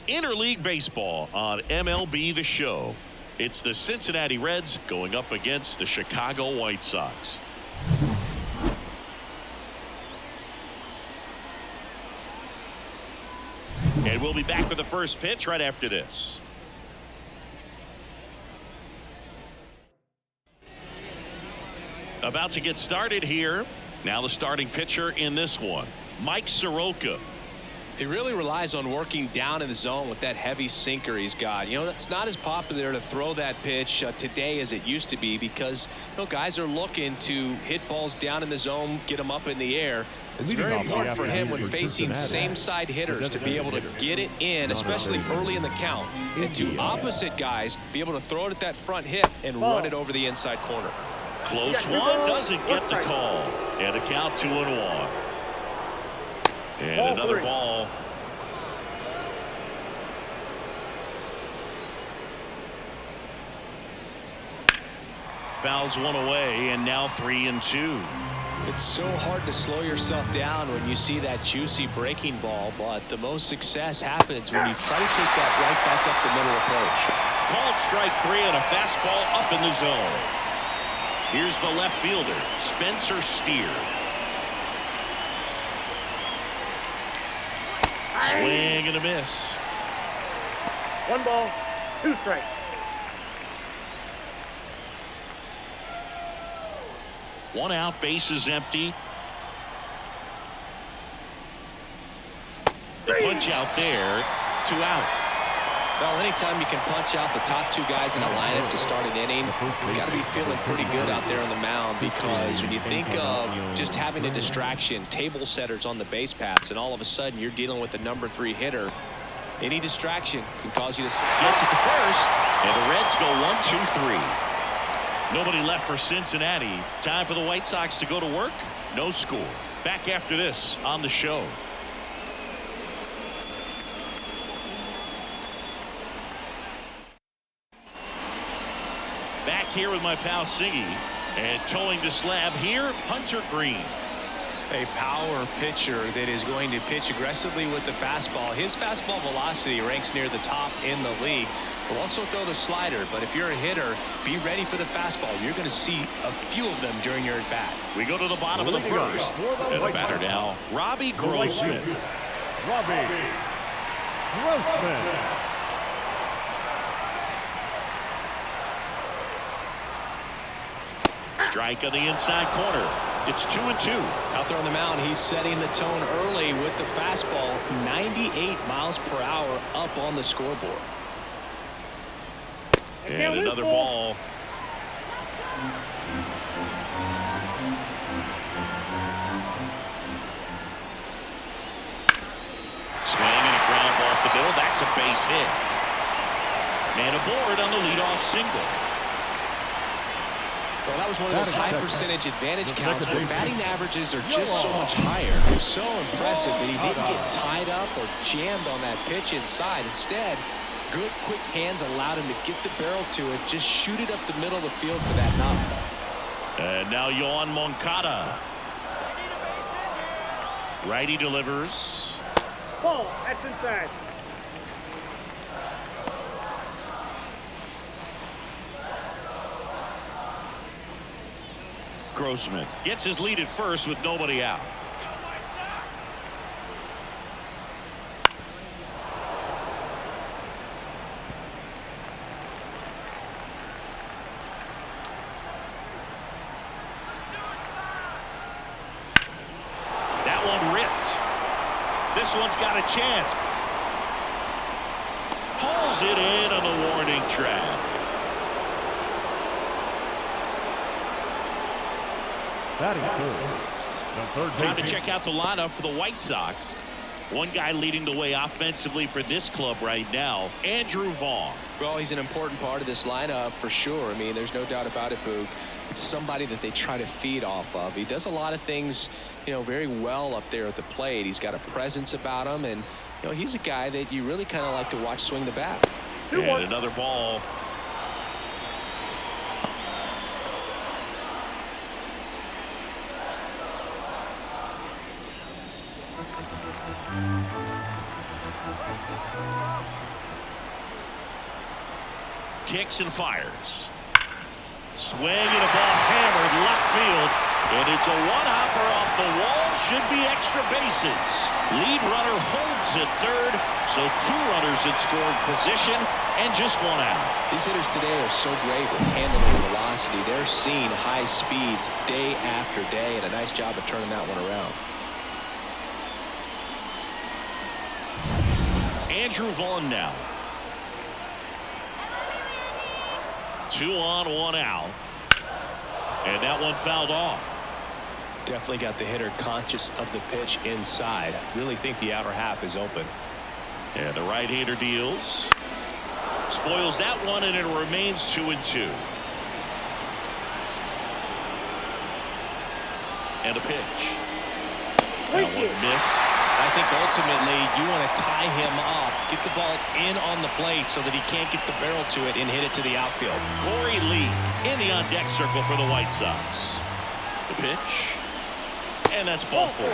interleague baseball on MLB The Show. It's the Cincinnati Reds going up against the Chicago White Sox. And we'll be back with the first pitch right after this. About to get started here. Now the starting pitcher in this one, Mike Soroka. He really relies on working down in the zone with that heavy sinker he's got. You know, it's not as popular to throw that pitch today as it used to be because, you know, guys are looking to hit balls down in the zone, get them up in the air. It's very important for him when facing same side hitters to be able to get it in, especially early in the count, and to opposite guys be able to throw it at that front hip and run it over the inside corner. Close one, doesn't get the call, and a count 2-1. And another ball. Fouls one away, and now 3-2. It's so hard to slow yourself down when you see that juicy breaking ball, but the most success happens when you try to take that right back up the middle approach. Called strike 3 on a fastball up in the zone. Here's the left fielder, Spencer Steer. Swing and a miss. 1 ball, 2 strikes. One out, bases empty. The punch out there, 2 out. Well, anytime you can punch out the top 2 guys in a lineup to start an inning, you got to be feeling pretty good out there on the mound, because when you think of just having a distraction, table setters on the base paths, and all of a sudden you're dealing with the number 3 hitter, any distraction can cause you to get to the first. And the Reds go 1-2-3. Nobody left for Cincinnati. Time for the White Sox to go to work. No score. Back after this on the show. Back here with my pal Siggy, and towing the slab here, Hunter Green. A power pitcher that is going to pitch aggressively with the fastball. His fastball velocity ranks near the top in the league. Will also throw the slider, but if you're a hitter, be ready for the fastball. You're going to see a few of them during your at-bat. We go to the bottom of the first. And the batter now, Robbie Grossman. Robbie Grossman. Strike on the inside corner. It's 2-2. Out there on the mound, he's setting the tone early with the fastball. 98 miles per hour up on the scoreboard. And another ball. Swing and a ground ball off the middle. That's a base hit. And aboard on the leadoff single. Well, that was one of those high percentage advantage counts where batting averages are just so much higher. It's so impressive that he didn't get tied up or jammed on that pitch inside. Instead, good quick hands allowed him to get the barrel to it, just shoot it up the middle of the field for that knock. And now Yoan Moncada. Righty delivers. Ball, that's inside. Grossman gets his lead at first with nobody out. That one ripped. This one's got a chance. Hauls it in on the warning track. Time to check out the lineup for the White Sox. One guy leading the way offensively for this club right now, Andrew Vaughn. Well, he's an important part of this lineup for sure. I mean, there's no doubt about it, Boog. It's somebody that they try to feed off of. He does a lot of things, you know, very well up there at the plate. He's got a presence about him, and, you know, he's a guy that you really kind of like to watch swing the bat. And another ball. Kicks and fires. Swing and a ball hammered left field. And it's a one-hopper off the wall. Should be extra bases. Lead runner holds at third. So 2 runners in scoring position and just 1 out. These hitters today are so great with handling velocity. They're seeing high speeds day after day, and a nice job of turning that one around. Andrew Vaughn now. 2 on, 1 out. And that one fouled off. Definitely got the hitter conscious of the pitch inside. Really think the outer half is open. And the right-hander deals. Spoils that one, and it remains 2-2. And a pitch. That one missed. I think ultimately you want to tie him up, get the ball in on the plate so that he can't get the barrel to it and hit it to the outfield. Corey Lee in the on-deck circle for the White Sox. The pitch. And that's ball 4.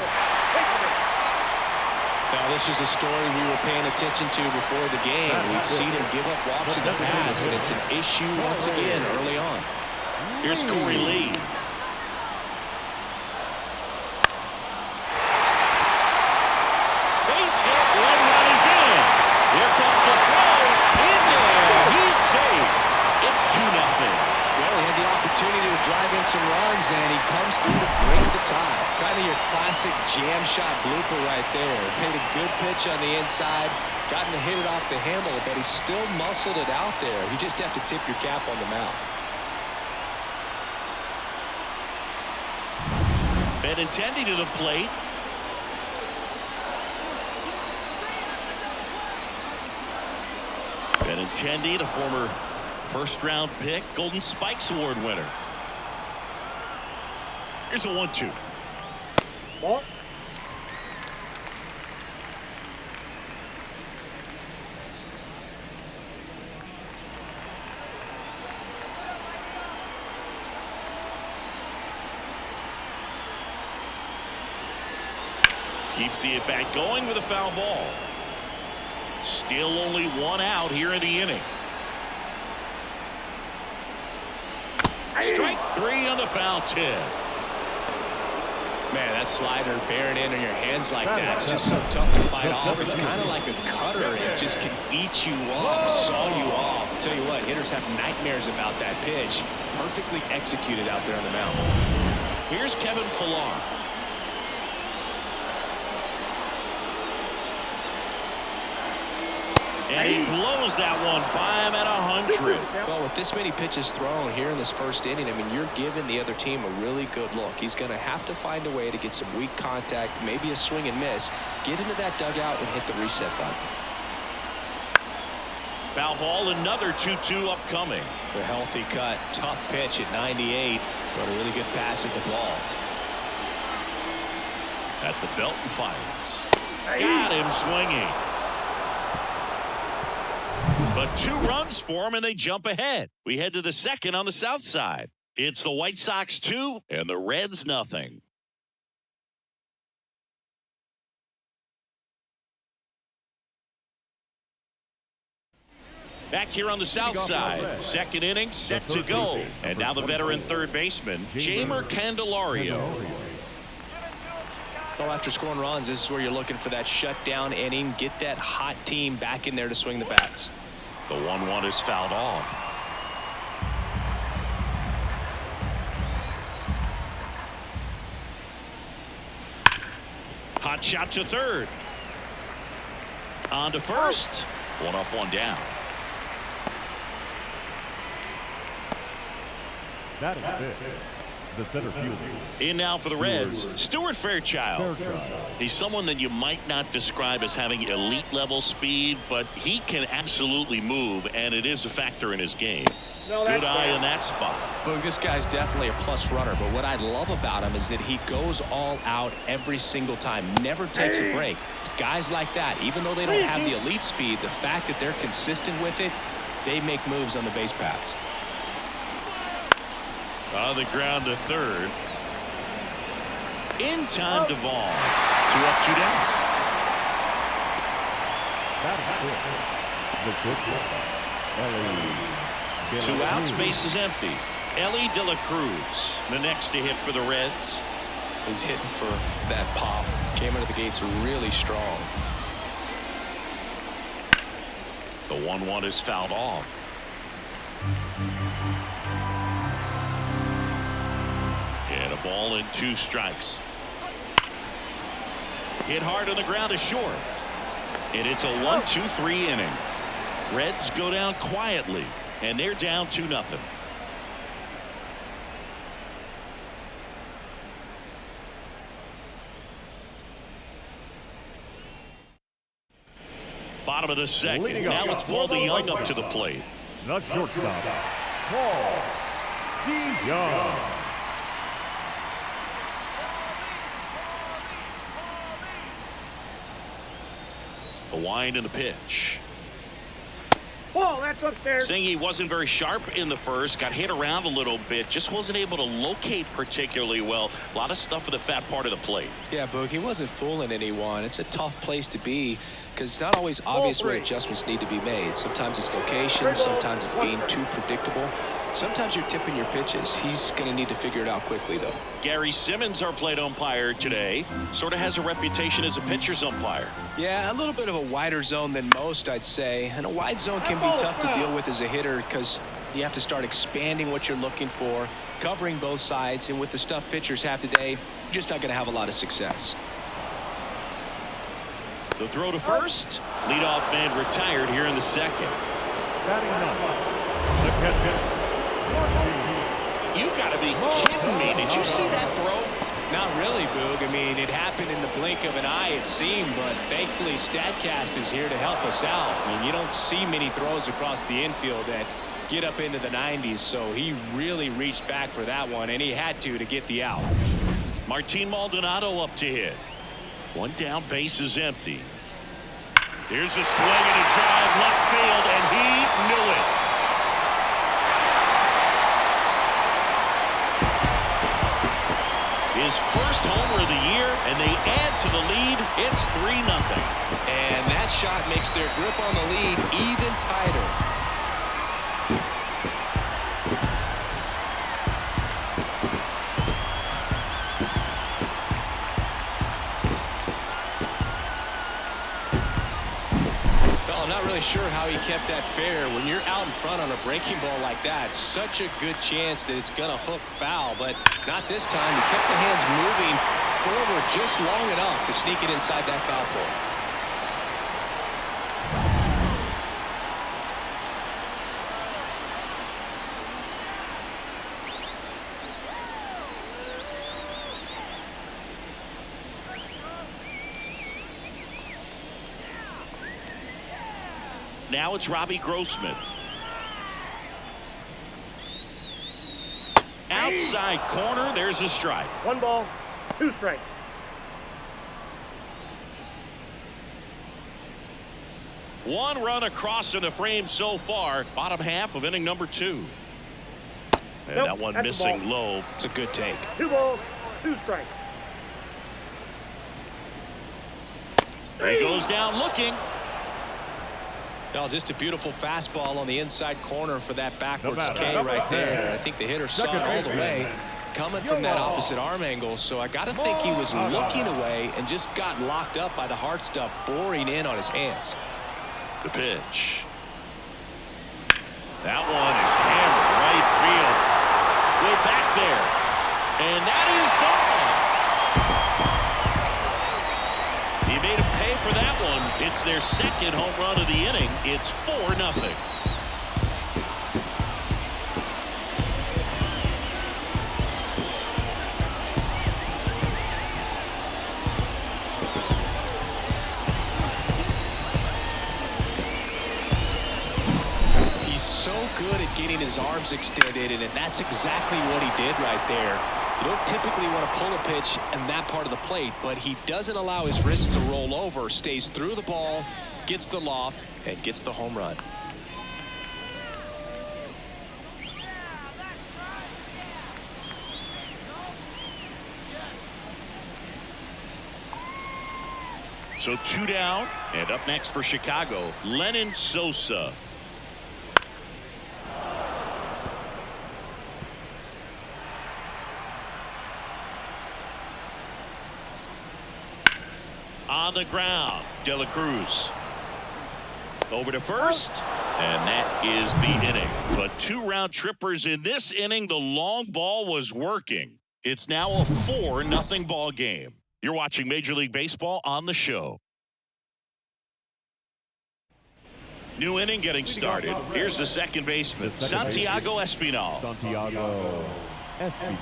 Now, this is a story we were paying attention to before the game. We've seen him give up walks in the past, and it's an issue once again early on. Here's Corey Lee. Base hit, 1 run is in. Here comes the throw. In there. He's safe. It's 2-0. Well, he had the opportunity to drive in some runs, and he comes through to break the tie. Kind of your classic jam shot blooper right there. Paid a good pitch on the inside, gotten to hit it off the handle, but he still muscled it out there. You just have to tip your cap on the mound. Benintendi to the plate. Benintendi, the former first-round pick, Golden Spikes Award winner. Here's a 1-2. Ball. Keeps the at-bat going with a foul ball. Still only 1 out here in the inning. Strike 3 on the foul tip. Man, that slider bearing in on your hands like that, it's just so tough to fight off. It's kind of like a cutter. It just can eat you up, saw you off. I'll tell you what, hitters have nightmares about that pitch. Perfectly executed out there on the mound. Here's Kevin Pillar. And he blows that one by him at 100. Well, with this many pitches thrown here in this first inning, I mean, you're giving the other team a really good look. He's going to have to find a way to get some weak contact, maybe a swing and miss, get into that dugout and hit the reset button. Foul ball, another 2-2 upcoming. A healthy cut, tough pitch at 98, but a really good pass at the ball. At the belt and fires. Got him swinging. But 2 runs for him, and they jump ahead. We head to the second on the south side. It's the White Sox 2 and the Reds nothing. Back here on the south side, second inning set to go. And now the veteran third baseman, Jeimer Candelario. Well, after scoring runs, this is where you're looking for that shutdown inning. Get that hot team back in there to swing the bats. The 1-1 is fouled off. Hot shot to third. On to first. 1 up, 1 down. That is it. The center fielder. In now for the Reds, Stuart Fairchild. He's someone that you might not describe as having elite level speed, but he can absolutely move, and it is a factor in his game. Good eye in that spot. But this guy's definitely a plus runner, but what I love about him is that he goes all out every single time, never takes a break. It's guys like that, even though they don't have the elite speed, the fact that they're consistent with it, they make moves on the base paths. On the ground to third. In time to Vaughn. 2 up, 2 down. That is it. The pitcher, Ellie Two outs, base is empty. Ellie De La Cruz, the next to hit for the Reds. He's hitting for that pop. Came out of the gates really strong. The 1-1 is fouled off. And a ball and 2 strikes. Hit hard on the ground to short. And it's a 1-2-3 inning. Reds go down quietly, and they're down 2-0. Bottom of the second. Now it's Paul DeYoung up to the plate. The shortstop, Paul DeYoung. The wind and the pitch. Ball, that's upstairs. Saying wasn't very sharp in the first, got hit around a little bit, just wasn't able to locate particularly well. A lot of stuff for the fat part of the plate. Yeah, Boog, he wasn't fooling anyone. It's a tough place to be because it's not always obvious where adjustments need to be made. Sometimes it's location, sometimes it's being too predictable. Sometimes you're tipping your pitches. He's going to need to figure it out quickly, though. Gary Simmons, our plate umpire today, sort of has a reputation as a pitcher's umpire. Yeah, a little bit of a wider zone than most, I'd say. And a wide zone can be tough to deal with as a hitter because you have to start expanding what you're looking for, covering both sides. And with the stuff pitchers have today, you're just not going to have a lot of success. The throw to first. Leadoff man retired here in the second. Batting ninth, the catcher. You got to be kidding me. Did you see that throw? Not really, Boog. I mean, it happened in the blink of an eye, it seemed, but thankfully StatCast is here to help us out. I mean, you don't see many throws across the infield that get up into the 90s, so he really reached back for that one, and he had to get the out. Martin Maldonado up to hit. One down, base is empty. Here's a swing and a drive left field, and he knew it. His first homer of the year, and they add to the lead. It's 3-0. And that shot makes their grip on the lead even tighter. Well, I'm not really sure how he kept that fair. When you're out in front on a breaking ball like that, such a good chance that it's going to hook foul, but not this time. He kept the hands moving forward just long enough to sneak it inside that foul pole. Now it's Robbie Grossman. Outside corner, there's a strike. 1 ball, 2 strikes. One run across in the frame so far. Bottom half of inning number 2. And Nope, that one that's a missing ball. low. It's a good take. 2 balls, 2 strikes. He goes down looking. No, just a beautiful fastball on the inside corner for that backwards No K matter. right there. I think the hitter saw it all the way coming from that opposite arm angle. So I got to think he was looking away and just got locked up by the hard stuff boring in on his hands. The pitch. That one is hammered right field. Way back there. And that is gone. He made him pay for that one. It's their second home run of the inning. It's 4-0. He's so good at getting his arms extended, and that's exactly what he did right there. You don't typically want to pull a pitch in that part of the plate, but he doesn't allow his wrists to roll over, stays through the ball, gets the loft, and gets the home run. So 2 down, and up next for Chicago, Lenyn Sosa. on the ground. De La Cruz over to first, and that is the inning. But 2 round trippers in this inning. The long ball was working. It's now a 4-0 ball game. You're watching Major League Baseball on the show. New inning getting started. Here's the second baseman, Santiago Espinal. Santiago Espinal.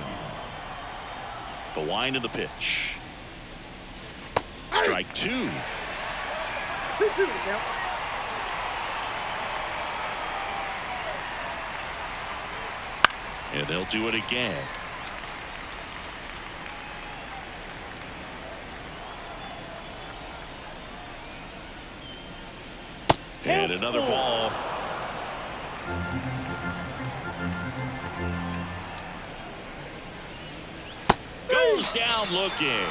The wind of the pitch. Strike 2. 2-2 count. And they'll do it again. And another ball. Goes down looking.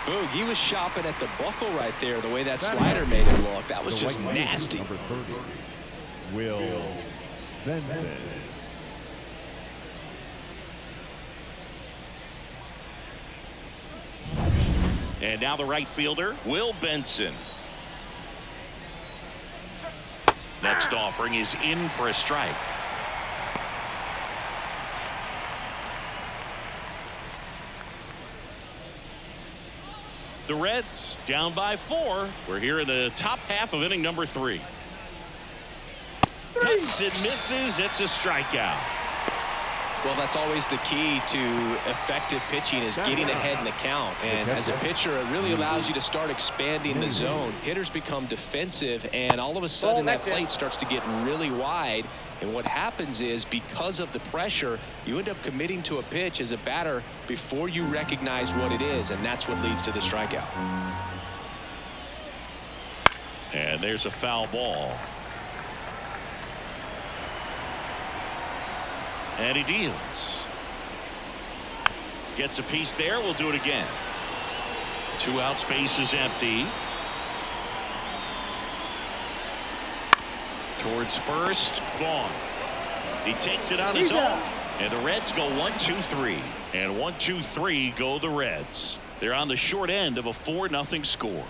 Boog, he was shopping at the buckle right there, the way that slider made it look. That was just nasty. Number 30, Will Benson. And now the right fielder, Will Benson. Next offering is in for a strike. The Reds down by 4. We're here in the top half of inning number 3. Cuts and misses. It's a strikeout. Well, that's always the key to effective pitching, is getting ahead in the count. And as a pitcher, it really allows you to start expanding the zone. Hitters become defensive, and all of a sudden that plate starts to get really wide. And what happens is, because of the pressure, you end up committing to a pitch as a batter before you recognize what it is, and that's what leads to the strikeout. And there's a foul ball. And he deals. Gets a piece there. We'll do it again. 2 outs, base is empty. Towards first, gone. He takes it on his own. And the Reds go 1-2-3. And 1-2-3 go the Reds. They're on the short end of a 4-0 score.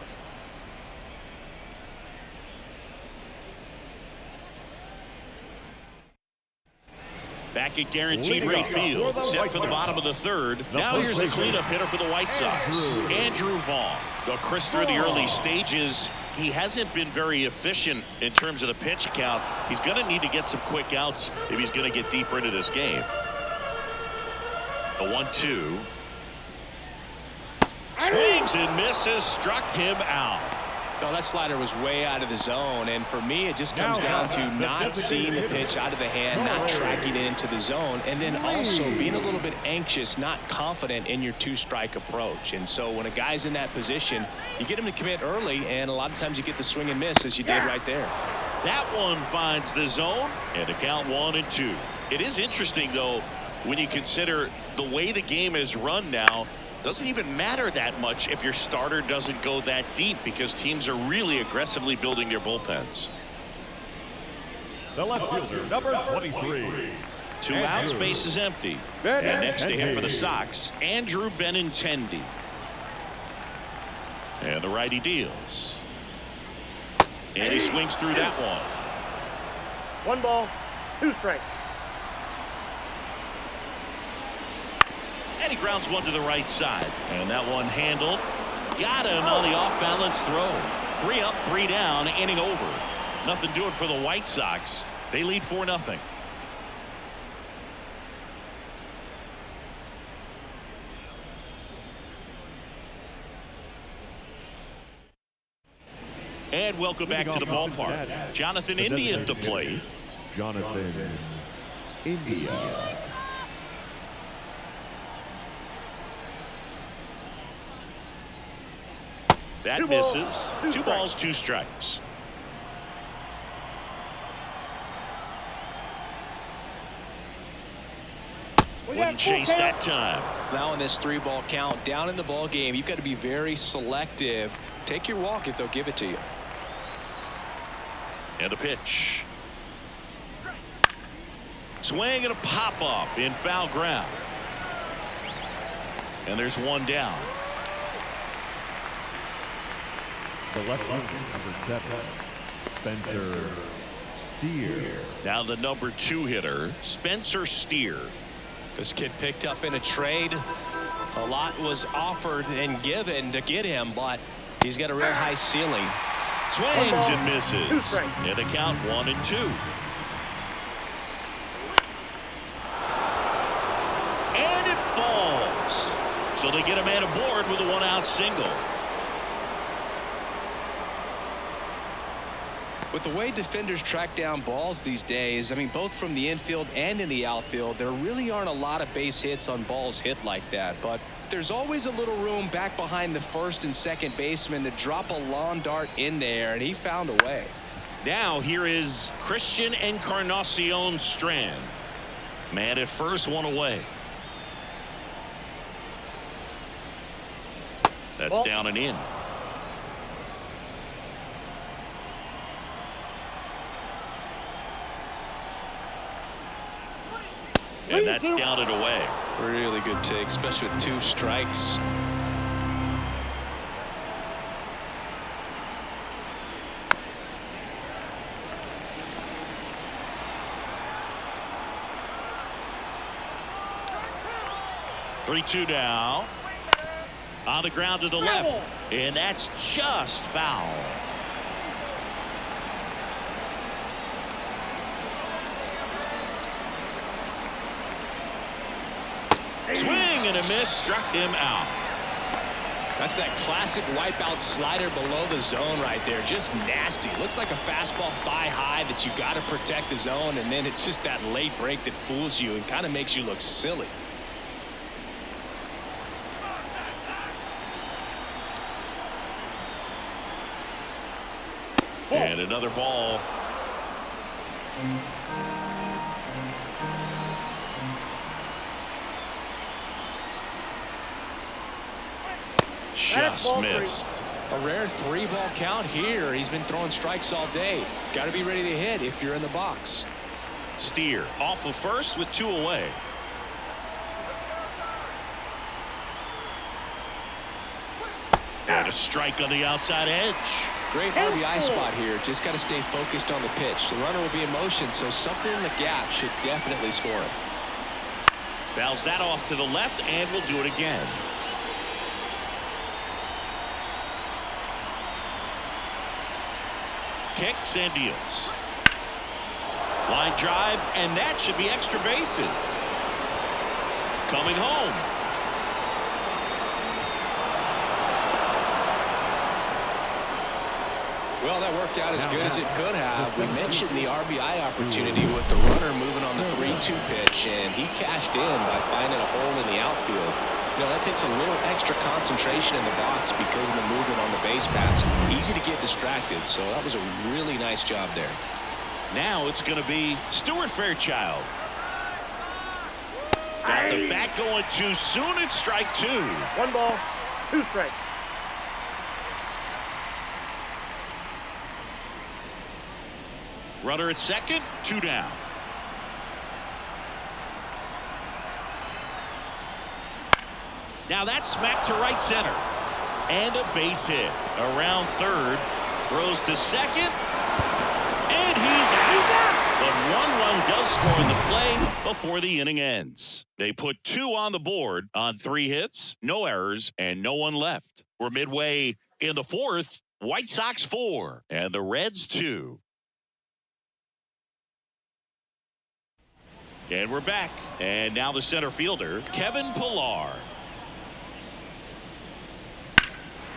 Back at guaranteed rate field, set for the bottom of the 3rd. Now here's the cleanup hitter for the White Sox, Andrew Vaughn. Though Chris, through the early stages, he hasn't been very efficient in terms of the pitch count. He's going to need to get some quick outs if he's going to get deeper into this game. The 1-2. Swings and misses, struck him out. No, that slider was way out of the zone, and for me it just comes down to not seeing the pitch out of the hand, not tracking it into the zone, and then also being a little bit anxious, not confident in your 2-strike approach. And so when a guy's in that position, you get him to commit early, and a lot of times you get the swing and miss, as you did right there. That one finds the zone, and a count 1-2. It is interesting, though, when you consider the way the game is run now. Doesn't even matter that much if your starter doesn't go that deep, because teams are really aggressively building their bullpens. The left fielder, number 23. 2 outs, base is empty. And next to him for the Sox, Andrew Benintendi. And the righty deals. And he swings through that one. 1 ball, 2 strikes. And he grounds one to the right side. And that one handled. Got him on the off-balance throw. 3 up, 3 down, inning over. Nothing doing for the White Sox. They lead 4-0. And welcome back to the ballpark. Jonathan India at the plate. Jonathan India. That misses. 2 balls, 2 strikes. Wouldn't chase that time. Now in this 3-ball count, down in the ball game, you've got to be very selective. Take your walk if they'll give it to you. And a pitch. Swing and a pop up in foul ground. And there's 1 down. The left fielder, number 7, Spencer Steer. Now the number 2 hitter, Spencer Steer. This kid picked up in a trade. A lot was offered and given to get him, but he's got a real high ceiling. Swings and misses. And a count 1-2. And it falls. So they get a man aboard with a 1-out single. With the way defenders track down balls these days, I mean, both from the infield and in the outfield, there really aren't a lot of base hits on balls hit like that. But there's always a little room back behind the first and second baseman to drop a lawn dart in there, and he found a way. Now here is Christian Encarnacion Strand. Man at first, 1 away. That's down and in. And that's down and away. Really good take, especially with 2 strikes. Three-two now. On the ground to the left. And that's just foul. Swing and a miss, struck him out. That's that classic wipeout slider below the zone right there. Just nasty. Looks like a fastball thigh high that you got to protect the zone, and then it's just that late break that fools you and kind of makes you look silly. And another ball. Just missed. A rare 3-ball count here. He's been throwing strikes all day. Got to be ready to hit if you're in the box. Steer off of first with 2 away. And a strike on the outside edge. Great RBI spot here. Just got to stay focused on the pitch. The runner will be in motion, so something in the gap should definitely score him. Fouls that off to the left, and we'll do it again. Kicks and deals. Line drive, and that should be extra bases. Coming home. Well, that worked out as good as it could have. We mentioned the RBI opportunity with the runner moving on the 3-2 pitch, and he cashed in by finding a hole in the outfield. You know, that takes a little extra concentration in the box because of the movement on the base paths. Easy to get distracted, so that was a really nice job there. Now it's going to be Stuart Fairchild. Got the bat going too soon. It's strike 2. 1 ball, 2 strikes. Runner at second, 2 down. Now that's smacked to right center. And a base hit. Around third. Throws to second. And he's out. But 1 run does score in the play before the inning ends. They put 2 on the board on 3 hits, no errors, and no one left. We're midway in the 4th. White Sox 4 and the Reds 2. And we're back. And now the center fielder, Kevin Pillar.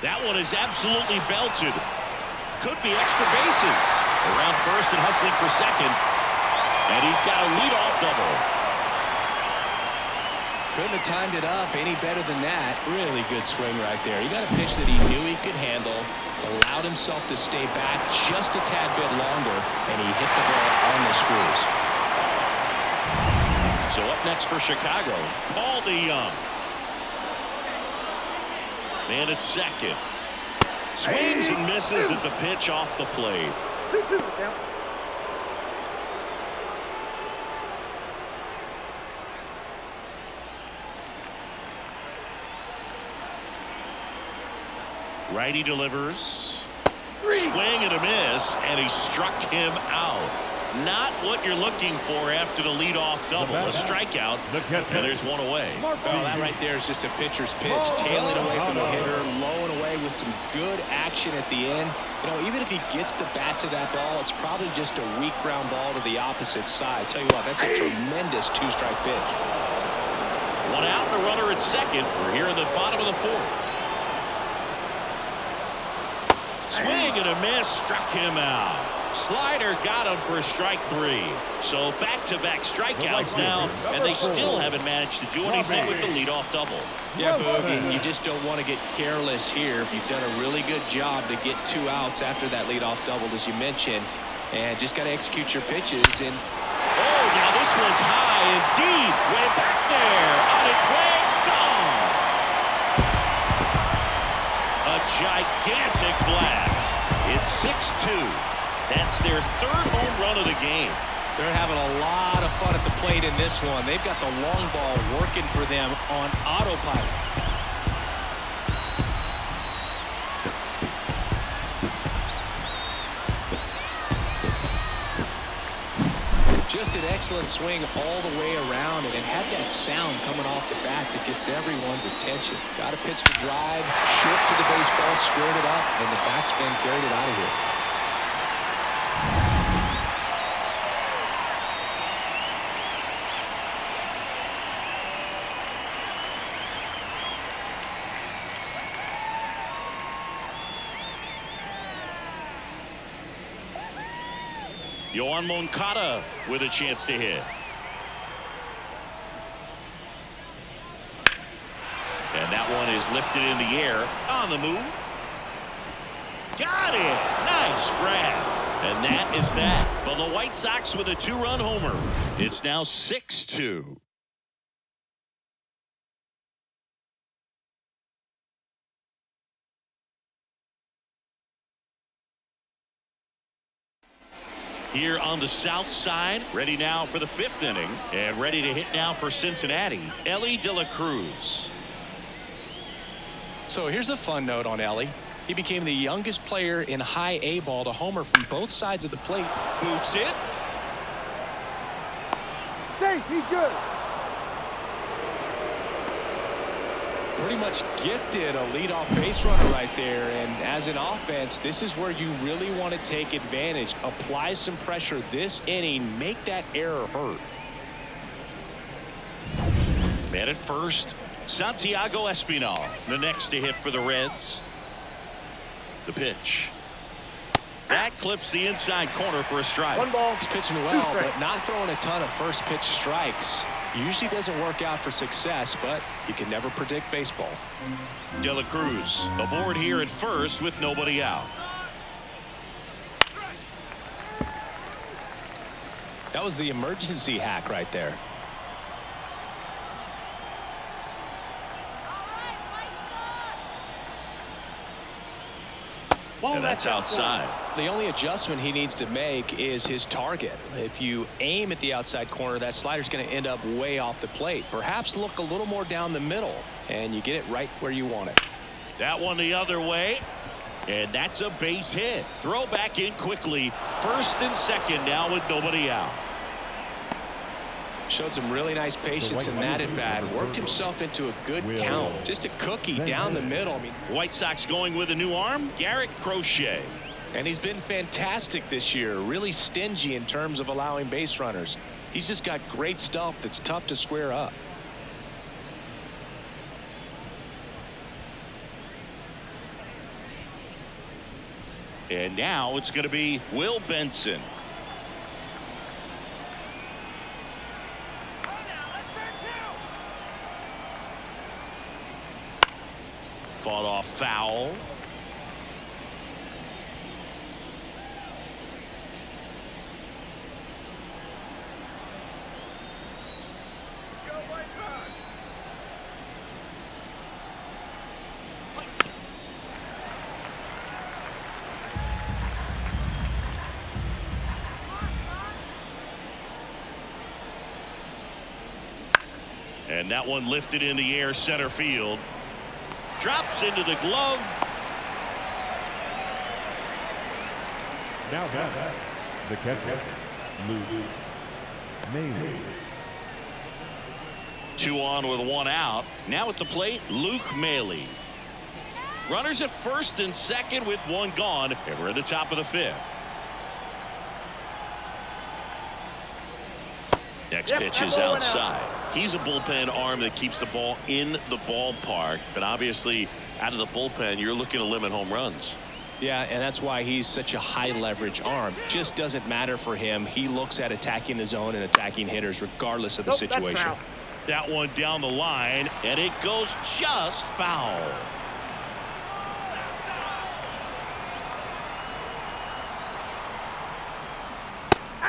That one is absolutely belted. Could be extra bases. Around first and hustling for second. And he's got a leadoff double. Couldn't have timed it up any better than that. Really good swing right there. He got a pitch that he knew he could handle, allowed himself to stay back just a tad bit longer, and he hit the ball on the screws. So up next for Chicago, Paul DeYoung. Man at second. Swings and misses at the pitch off the plate. 2-2 count. Righty delivers. Swing and a miss, and he struck him out. Not what you're looking for after the leadoff double. A strikeout, and there's one away. Well, that right there is just a pitcher's pitch. Tailing away from the hitter, low and away with some good action at the end. You know, even if he gets the bat to that ball, it's probably just a weak ground ball to the opposite side. Tell you what, that's a tremendous two-strike pitch. One out and a runner at second. We're here in the bottom of the fourth. Swing and a miss, struck him out. Slider got him for strike 3. So back-to-back strikeouts now, and they still haven't managed to do anything with the leadoff double. Yeah, Boogie, you just don't want to get careless here. You've done a really good job to get 2 outs after that leadoff double, as you mentioned, and just got to execute your pitches. And oh, now this one's high and deep, way back there, on its way, gone. A gigantic blast. It's 6-2. That's their 3rd home run of the game. They're having a lot of fun at the plate in this one. They've got the long ball working for them on autopilot. Just an excellent swing all the way around, and it had that sound coming off the bat that gets everyone's attention. Got a pitch to drive, short to the baseball, squared it up, and the backspin carried it out of here. Yoan Moncada with a chance to hit. And that one is lifted in the air on the move. Got it. Nice grab. And that is that. But the White Sox with a 2-run homer. It's now 6-2. Here on the south side, ready now for the 5th inning, and ready to hit now for Cincinnati, Elly De La Cruz. So here's a fun note on Elly. He became the youngest player in high A ball to homer from both sides of the plate. Boots it. Safe, he's good. Pretty much gifted a leadoff base runner right there, and as an offense, this is where you really want to take advantage. Apply some pressure this inning, make that error hurt. Man at first, Santiago Espinal, the next to hit for the Reds. The pitch. That clips the inside corner for a strike. 1 ball. He's pitching well, but not throwing a ton of first pitch strikes. Usually doesn't work out for success, but you can never predict baseball. De La Cruz aboard here at first with nobody out. That was the emergency hack right there. And that's outside. The only adjustment he needs to make is his target. If you aim at the outside corner, that slider's going to end up way off the plate. Perhaps look a little more down the middle, and you get it right where you want it. That one the other way, and that's a base hit. Throw back in quickly. 1st and 2nd now with nobody out. Showed some really nice patience in that at bat. Worked himself into a good count. Just a cookie down the middle. I mean, White Sox going with a new arm, Garrett Crochet. and he's been fantastic this year. Really stingy in terms of allowing base runners. He's just got great stuff that's tough to square up. And now it's going to be Will Benson. Fought off foul. And that one lifted in the air center field. Drops into the glove. Now back, the catcher, Luke Mailey. 2 on with 1 out. Now at the plate, Luke Mailey. Runners at first and second with 1 gone, and we're at the top of the 5th. Next pitch is outside. He's a bullpen arm that keeps the ball in the ballpark, but obviously out of the bullpen, you're looking to limit home runs. Yeah, and that's why he's such a high leverage arm. Just doesn't matter for him. He looks at attacking the zone and attacking hitters regardless of the situation. That one down the line, and it goes just foul.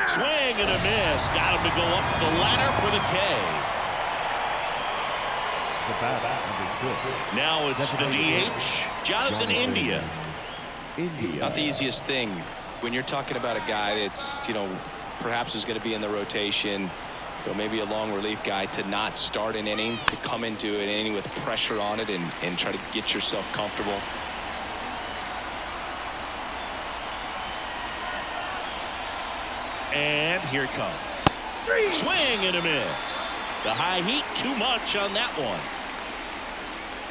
Swing and a miss. Got him to go up the ladder for the K. Now it's the DH, Jonathan India. Not the easiest thing when you're talking about a guy that's, perhaps is going to be in the rotation, maybe a long relief guy, to not start an inning, to come into an inning with pressure on it and try to get yourself comfortable. And here it comes. Swing and a miss. The high heat, too much on that one.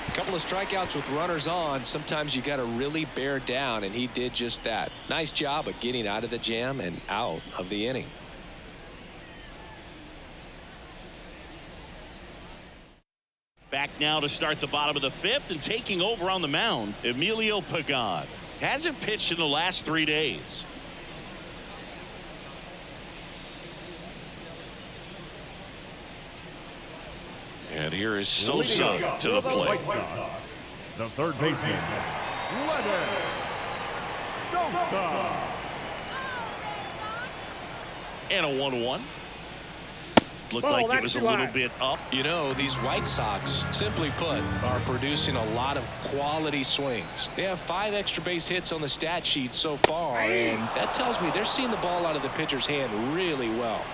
A couple of strikeouts with runners on. Sometimes you got to really bear down, and he did just that. Nice job of getting out of the jam and out of the inning. Back now to start the bottom of the 5th, and taking over on the mound, Emilio Pagan. Hasn't pitched in the last 3 days. And here is Sosa to the plate. The third baseman, Sosa. And a 1-1. Looked like it was a little bit up. These White Sox, simply put, are producing a lot of quality swings. They have 5 extra base hits on the stat sheet so far, and that tells me they're seeing the ball out of the pitcher's hand really well.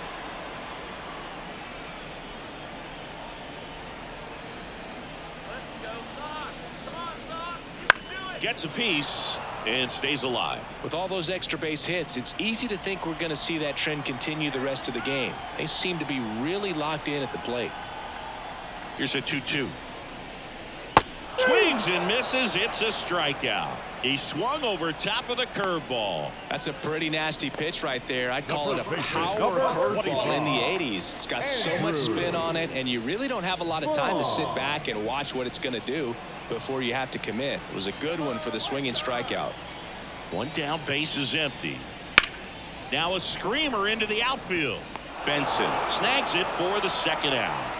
Gets a piece and stays alive. With all those extra base hits, it's easy to think we're going to see that trend continue the rest of the game. They seem to be really locked in at the plate. Here's a 2-2. Swings and misses. It's a strikeout. He swung over top of the curveball. That's a pretty nasty pitch right there. I'd call it a power curveball in the 80s. It's got so much spin on it, and you really don't have a lot of time to sit back and watch what it's going to do before you have to commit. It was a good one for the swinging strikeout. 1 down, base is empty. Now a screamer into the outfield. Benson snags it for the 2nd out.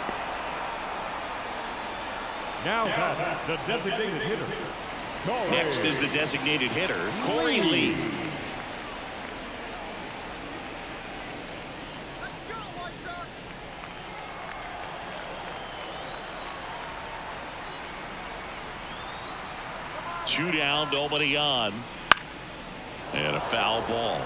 Now the designated hitter. Next is the designated hitter, Corey Lee. Two down, nobody on. And a foul ball.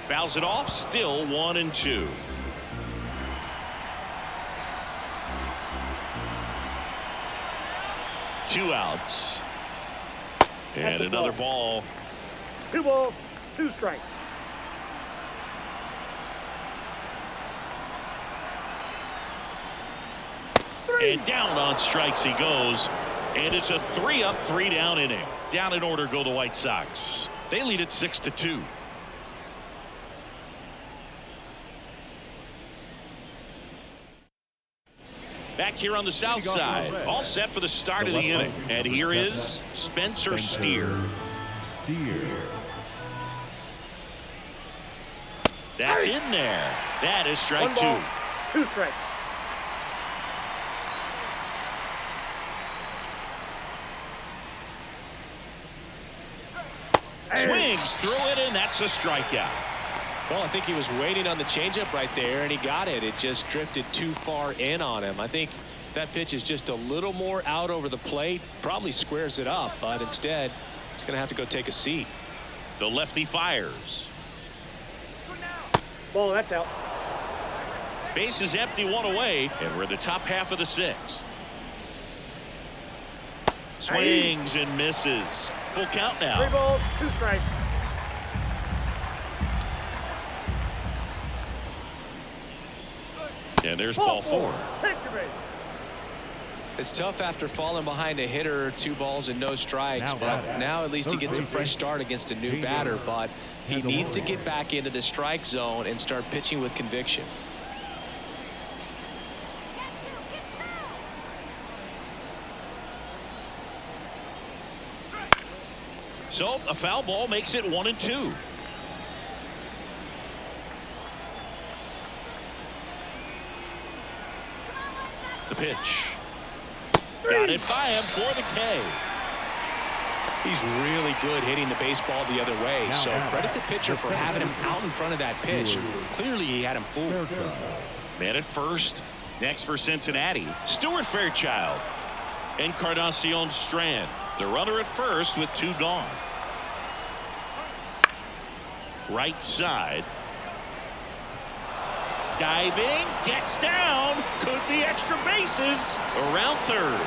Fouls it off, still 1-2. Two outs. And another ball. 2 balls, 2 strikes. And down on strikes he goes. And it's a 3-up, 3-down inning. Down in order go the White Sox. They lead it 6-2. Back here on the south side, all set for the start of the inning. And here is Spencer Steer. That's in there. That is strike 1 2. ball, 2 strikes. Swings through it, and that's a strikeout. Well, I think he was waiting on the changeup right there, and he got it. It just drifted too far in on him. I think that pitch is just a little more out over the plate. Probably squares it up, but instead, he's going to have to go take a seat. The lefty fires. Ball, that's out. Base is empty, one away, and we're in the top half of the sixth. Swings and misses. Full count now. 3 balls, 2 strikes. And there's ball 4. Take your base. It's tough after falling behind a hitter, 2 balls and no strikes, but now at least he gets a fresh start against a new batter, but he needs to get back into the strike zone and start pitching with conviction. So a foul ball makes it 1-2. The pitch. Got it by him for the K. He's really good hitting the baseball the other way, so credit the pitcher for having him out in front of that pitch. Clearly he had him fooled. Man at first. Next for Cincinnati, Stuart Fairchild. Encarnacion Strand, the runner at first with 2 gone. Right side. Diving, gets down, could be extra bases. Around third.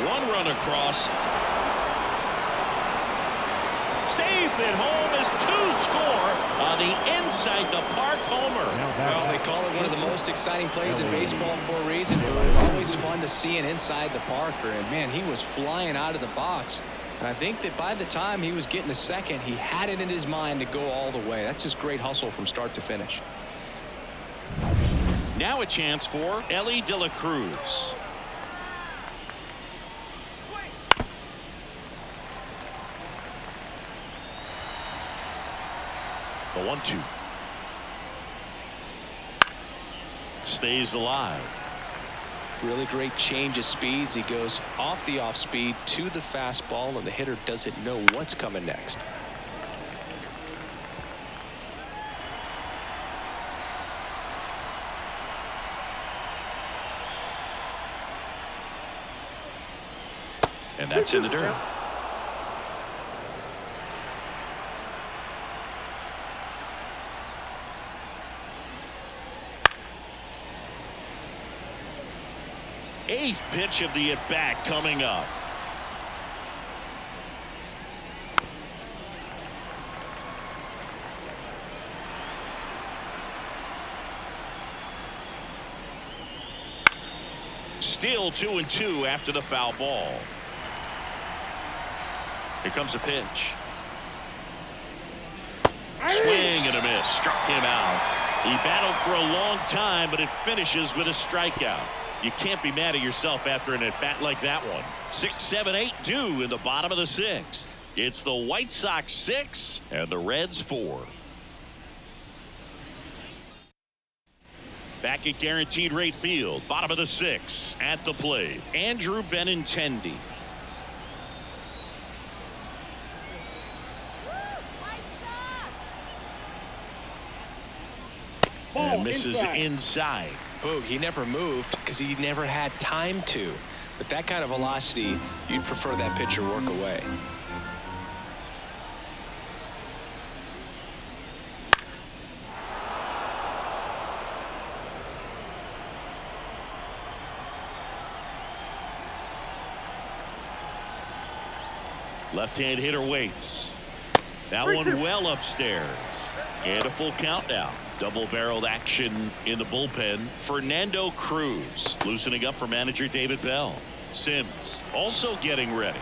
1 run across. Safe at home as 2 score on the inside the park homer. Well, they call it one of the most exciting plays in baseball for a reason. It's always fun to see an inside the parker, and man, he was flying out of the box. And I think that by the time he was getting a second, he had it in his mind to go all the way. That's just great hustle from start to finish. Now a chance for Ellie De La Cruz. The 1-2. Stays alive. Really great change of speeds. He goes off the off speed to the fastball, and the hitter doesn't know what's coming next. And that's in the dirt. Eighth pitch of the at-bat coming up. Still 2-2 after the foul ball. Here comes a pitch. Swing and a miss. Struck him out. He battled for a long time, but it finishes with a strikeout. You can't be mad at yourself after an at-bat like that one. 6, 7, 8 due in the bottom of the sixth. It's the White Sox 6 and the Reds 4. Back at Guaranteed Rate Field, bottom of the sixth. At the plate, Andrew Benintendi. And misses inside. Boog, he never moved because he never had time to. With that kind of velocity, you'd prefer that pitcher work away. Left-hand hitter waits. That one well upstairs. And a full count now. Double-barreled action in the bullpen. Fernando Cruz loosening up for manager David Bell. Sims also getting ready.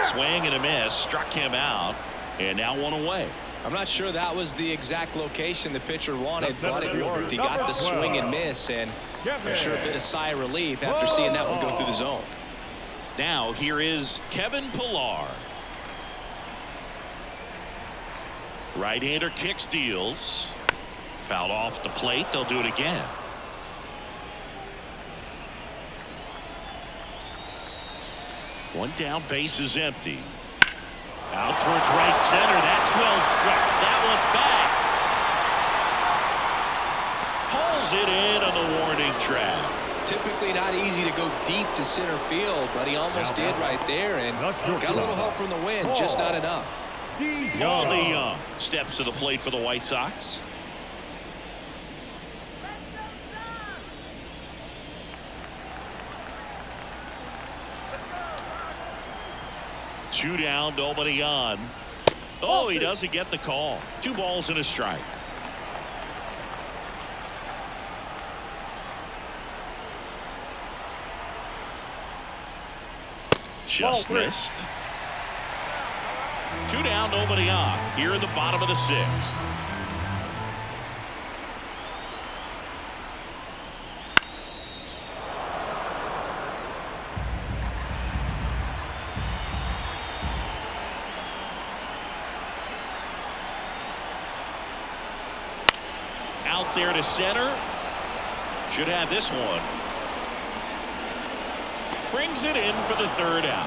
Swing and a miss. Struck him out. And now one away. I'm not sure that was the exact location the pitcher wanted, but it worked. He got the swing and miss, and I'm sure a bit of sigh of relief after seeing that one go through the zone. Now here is Kevin Pillar. Right-hander kicks, deals. Fouled off the plate. They'll do it again. One down, base is empty. Out towards right center. That's well struck. That one's back. Pulls it in on the warning track. typically not easy to go deep to center field, but he almost did right there and got a little help from the wind, just not enough. Young DeYoung steps to the plate for the White Sox. Two down, nobody on. Oh, he doesn't get the call. 2 balls and a strike. Just missed. 2 down, nobody on. Here in the bottom of the 6th. Out there to center. Should have this one. Brings it in for the 3rd out.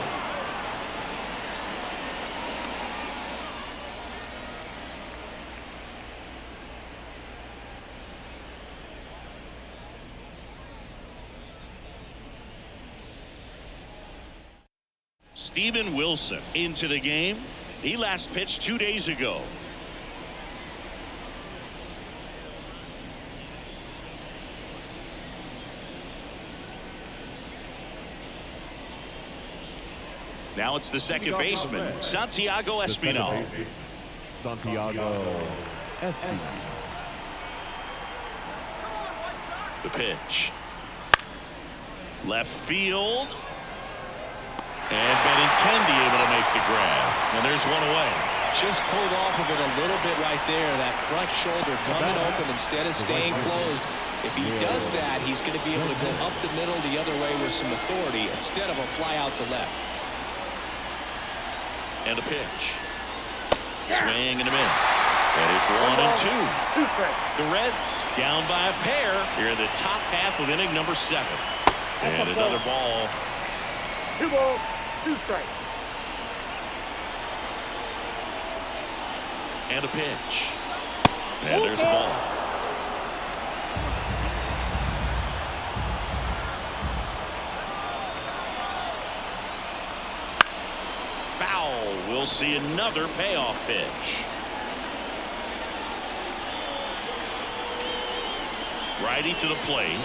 Steven Wilson into the game. He last pitched 2 days ago. Now it's the second baseman, Santiago Espinal. Santiago Espinal. The pitch. Left field. And Benintendi able to make the grab. And there's one away. Just pulled off of it a little bit right there. That front shoulder coming open instead of staying closed. If he does that, he's going to be able to go up the middle the other way with some authority instead of a fly out to left. And a pitch. Swing and a miss. And it's 1 and 2. The Reds down by a pair here in the top half of inning number 7. And another ball. 2 balls, 2 strikes. And a pitch. And there's a ball. Foul. We'll see another payoff pitch. Righty to the plate.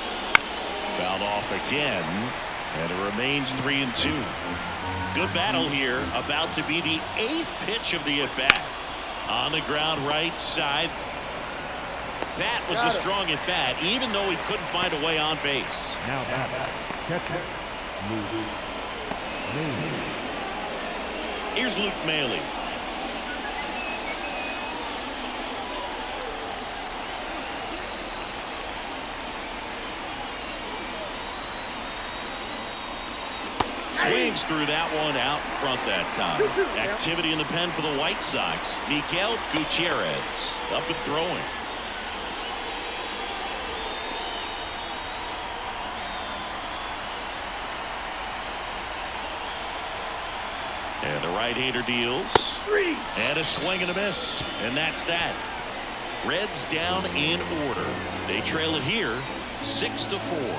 Fouled off again. And it remains 3 and 2. Good battle here. About to be the 8th pitch of the at-bat. On the ground right side. That was a strong at-bat, even though he couldn't find a way on base. Now catcher Luke Maile. Here's Luke Maile. Swings through that one out front that time. Activity in the pen for the White Sox. Miguel Gutierrez up and throwing. And the right-hander deals. And a swing and a miss. And that's that. Reds down in order. They trail it here 6-4.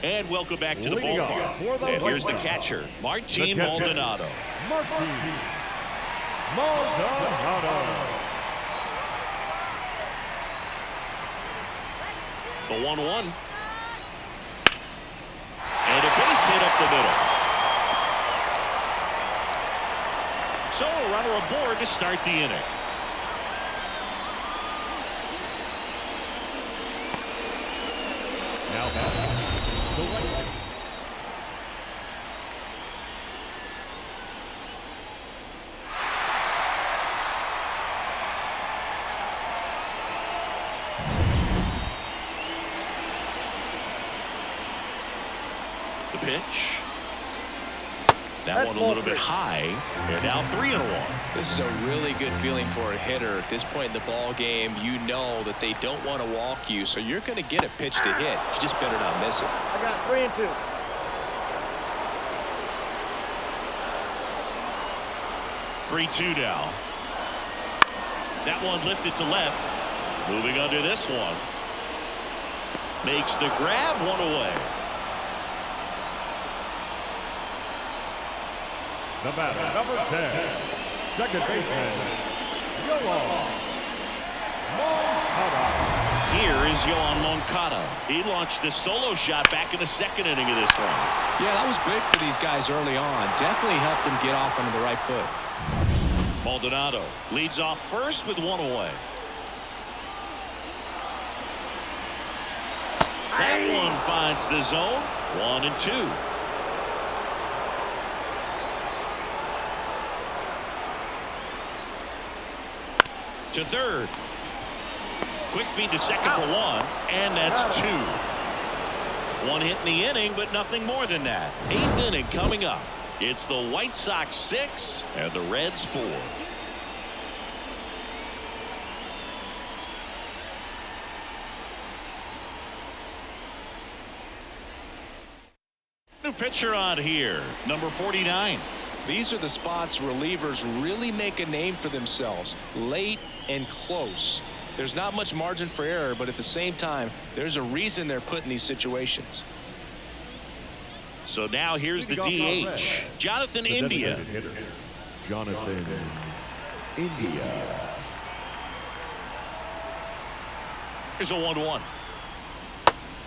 And welcome back to the ballpark. And here's the catcher, Martin Maldonado. Martin Maldonado. The 1-1. And a base hit up the middle. So a runner aboard to start the inning. Now the White Sox. The pitch. That one a little bit high. They're now 3-1. This is a really good feeling for a hitter at this point in the ball game. You know that they don't want to walk you, so you're going to get a pitch to hit. You just better not miss it. I got 3 and 2. Three-two now. That one lifted to left. Moving under this one. Makes the grab, one away. The batter, number 10, second baseman, Yoan Moncada. Here is Yoan Moncada. He launched a solo shot back in the second inning of this one. Yeah, that was big for these guys early on. Definitely helped them get off onto the right foot. Maldonado leads off first with one away. That one finds the zone. 1-2. To third. Quick feed to second for one, and that's two. One hit in the inning, but nothing more than that. Eighth inning coming up. It's the White Sox 6 and the Reds 4. New pitcher on here, number 49. These are the spots relievers really make a name for themselves. Late and close. There's not much margin for error, but at the same time, there's a reason they're put in these situations. So now here's the DH, Jonathan India. Jonathan India. Here's a 1-1.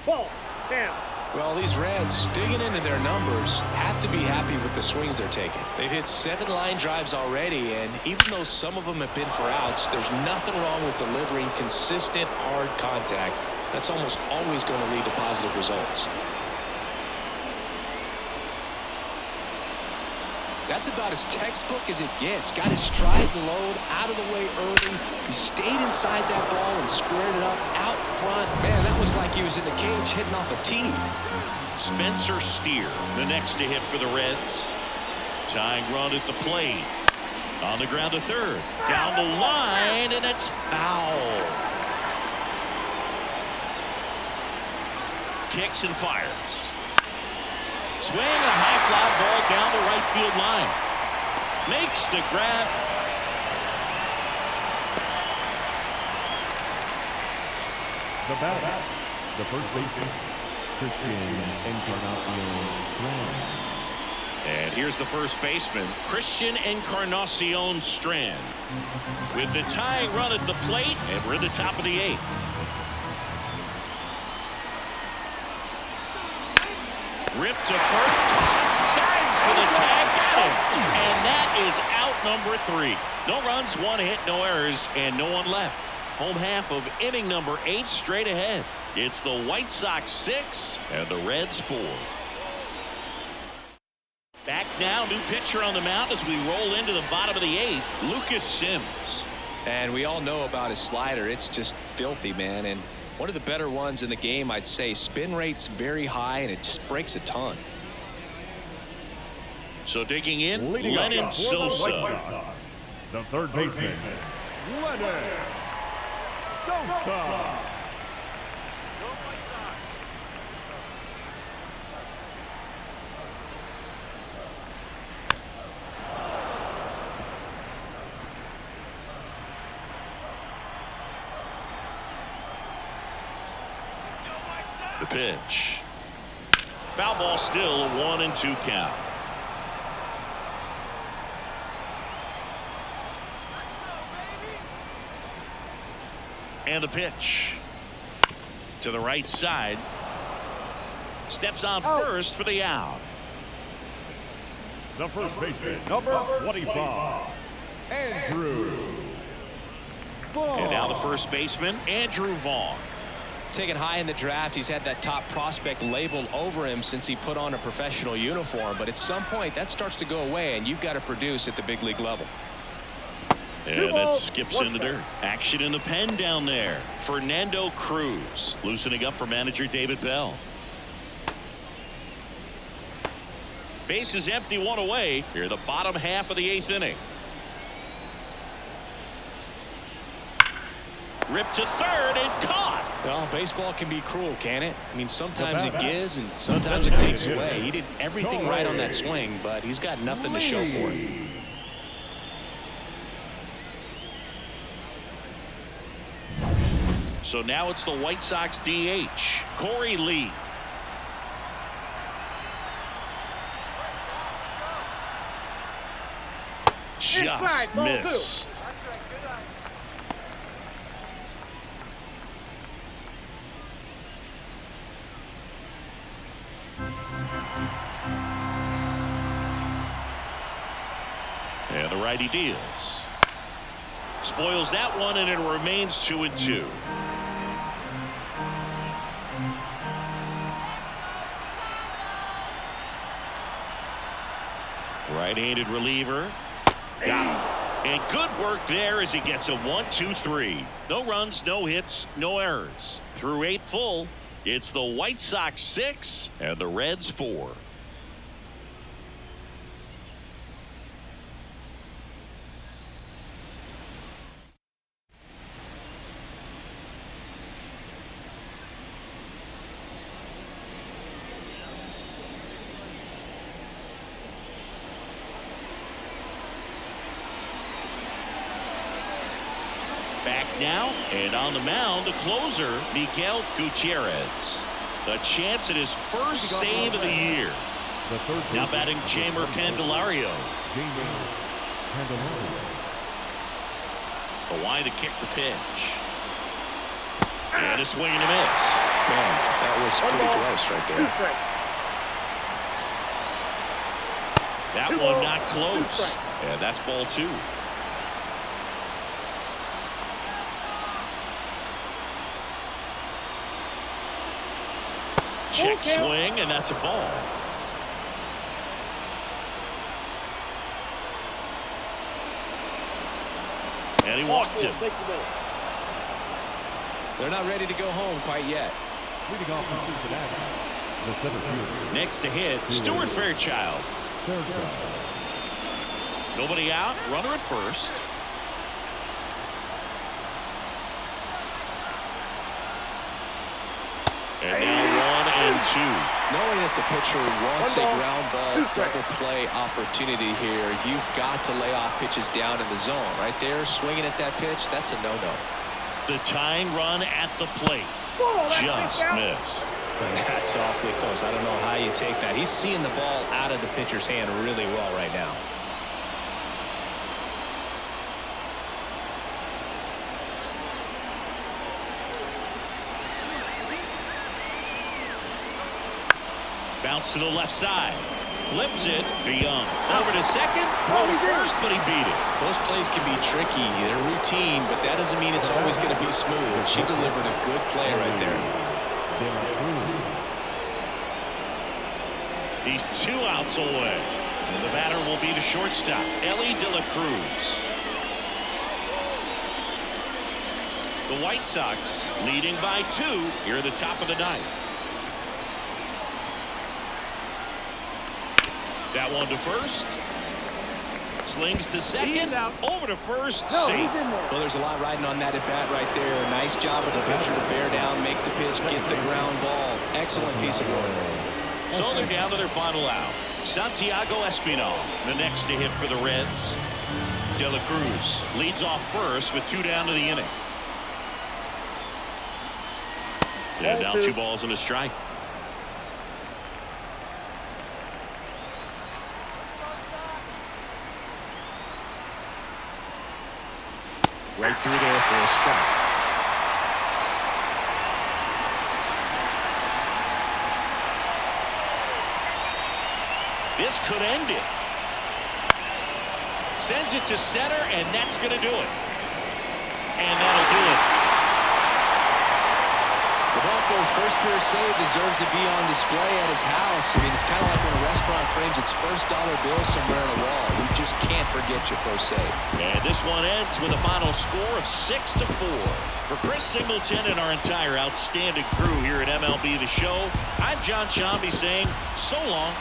Ball. Down. Well, these Reds, digging into their numbers, have to be happy with the swings they're taking. They've hit 7 line drives already, and even though some of them have been for outs, there's nothing wrong with delivering consistent, hard contact. That's almost always going to lead to positive results. That's about as textbook as it gets. Got his stride and load out of the way early. He stayed inside that ball and squared it up out front. Man, that was like he was in the cage hitting off a tee. Spencer Steer, the next to hit for the Reds. Tying run at the plate. On the ground to third. Down the line, and it's foul. Kicks and fires. Swing, a high fly ball down the right field line. Makes the grab. The batter, the first baseman, Christian Encarnacion. And here's the first baseman, Christian Encarnacion Strand. With the tying run at the plate, and we're in the top of the 8th. Ripped to first. Dives for the tag. Got him. And that is out number 3. No runs, 1 hit, no errors, and no one left. Home half of inning number 8 straight ahead. It's the White Sox 6 and the Reds 4. Back now, new pitcher on the mound as we roll into the bottom of the 8th, Lucas Sims. And we all know about his slider. It's just filthy, man. And one of the better ones in the game, I'd say. Spin rate's very high, and it just breaks a ton. So digging in, Leading Lennon up for the White Sosa. Sox, the third baseman, Lennon Sosa. The pitch. Foul ball still, a 1-2 count. And the pitch. To the right side. Steps on first for the out. The first baseman, number 25, Andrew Vaughn. And now the first baseman, Andrew Vaughn. Taken high in the draft, he's had that top prospect labeled over him since he put on a professional uniform. But at some point, that starts to go away, and you've got to produce at the big league level. And that skips in the dirt. Action in the pen down there. Fernando Cruz loosening up for manager David Bell. Base is empty, 1 away. Here, the bottom half of the 8th inning. Ripped to third and caught. Well, baseball can be cruel, can it? I mean, sometimes it gives and sometimes it takes away. He did everything right on that swing, but he's got nothing to show for it. So now it's the White Sox DH, Corey Lee. Just missed. And the righty deals. Spoils that one, and it remains 2-2. Right-handed reliever. Got him. And good work there as he gets a 1-2-3. No runs, no hits, no errors. Through 8 full, it's the White Sox 6 and the Reds 4. Back now, and on the mound, the closer, Miguel Gutierrez. A chance at his first save of the year. Now batting Jeimer Candelario. The line to kick the pitch. And a swing and a miss. Man, that was pretty close right there. That one not close. And that's ball 2. Check swing, and that's a ball. And he walked him. They're not ready to go home quite yet. Leading off from Cincinnati, the center fielder. Next to hit, Stuart Fairchild. Nobody out, runner at first. And now 1-2. Knowing that the pitcher wants a ground ball double play opportunity here, you've got to lay off pitches down in the zone. Right there, swinging at that pitch, that's a no-no. The tying run at the plate. Just missed. That's awfully close. I don't know how you take that. He's seeing the ball out of the pitcher's hand really well right now. Bounce to the left side. Flips it beyond. Over to second. Throw to first, but he beat it. Those plays can be tricky. They're routine, but that doesn't mean it's always going to be smooth. She delivered a good play right there. He's 2 outs away. And the batter will be the shortstop, Ellie De La Cruz. The White Sox leading by 2 here at the top of the 9th. That one to first. Slings to second. Over to first. Safe. Well, there's a lot riding on that at bat right there. Nice job of the pitcher to bear down, make the pitch, get the ground ball. Excellent piece of work. So they're down to their final out. Santiago Espinal, the next to hit for the Reds. De La Cruz leads off first with 2 down to the inning. And now 2 balls and a strike. Right through there for a strike. This could end it. Sends it to center, and that's going to do it. And that'll do it. The Bronco's first career save deserves to be on display at his house. I mean, it's kind of like when a restaurant frames its first dollar bill somewhere on a wall. You just can't forget your first save. And this one ends with a final score of 6-4. For Chris Singleton and our entire outstanding crew here at MLB The Show, I'm John Shambi saying so long.